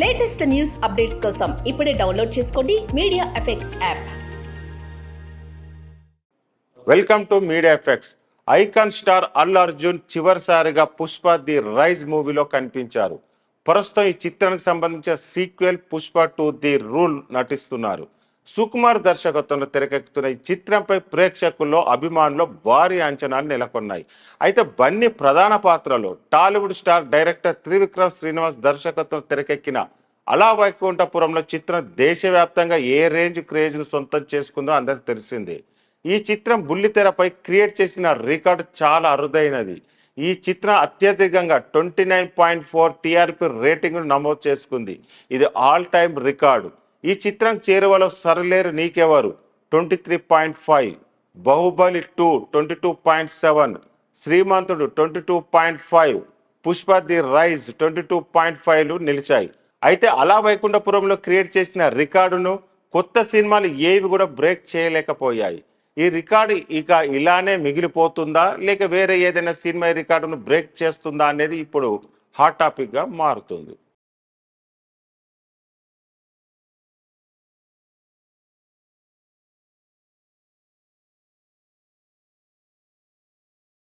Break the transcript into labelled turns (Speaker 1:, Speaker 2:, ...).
Speaker 1: Latest news updates కోసం ఇప్పుడే download చేసుకోండి media effects app.
Speaker 2: Welcome to media effects. Icon star Allu Arjun చివరిసారిగా Pushpa the rise మూవీలో కనిపించారు. ప్రస్తుతం ఈ చిత్రానికి సంబంధించిన సీక్వెల్ పుష్ప 2 ది రూల్ నటిస్తున్నారు. సుకుమార్ దర్శకత్వంలో తెరకెక్కుతున్న ఈ చిత్రంపై ప్రేక్షకుల్లో అభిమానుల్లో భారీ అంచనాలు నెలకొన్నాయి. అయితే బన్నీ ప్రధాన పాత్రలో టాలీవుడ్ స్టార్ డైరెక్టర్ త్రివిక్రమ్ శ్రీనివాస్ దర్శకత్వం తెరకెక్కిన అలా వైకుంఠపురంలో చిత్రం దేశవ్యాప్తంగా ఏ రేంజ్ క్రేజ్ను సొంతం చేసుకుందో అందరికి తెలిసిందే. ఈ చిత్రం బుల్లితెరపై క్రియేట్ చేసిన రికార్డు చాలా అరుదైనది. ఈ చిత్రం అత్యధికంగా 29.4 టీఆర్పీ రేటింగ్ను నమోదు చేసుకుంది. ఇది ఆల్ టైమ్ రికార్డు. ఈ చిత్రం చేరువలో సరిలేరు నీకెవరు 23.5, బాహుబలి 2 22.7, శ్రీమంతుడు 22.5, పుష్ప ది రైజ్ 22.5లు నిలిచాయి. అయితే అలా వైకుంఠపురంలో క్రియేట్ చేసిన రికార్డును కొత్త సినిమాలు ఏవి కూడా బ్రేక్ చేయలేకపోయాయి. ఈ రికార్డు ఇక ఇలానే మిగిలిపోతుందా లేక వేరే ఏదైనా సినిమా రికార్డును బ్రేక్ చేస్తుందా అనేది ఇప్పుడు హాట్ టాపిక్గా మారుతుంది.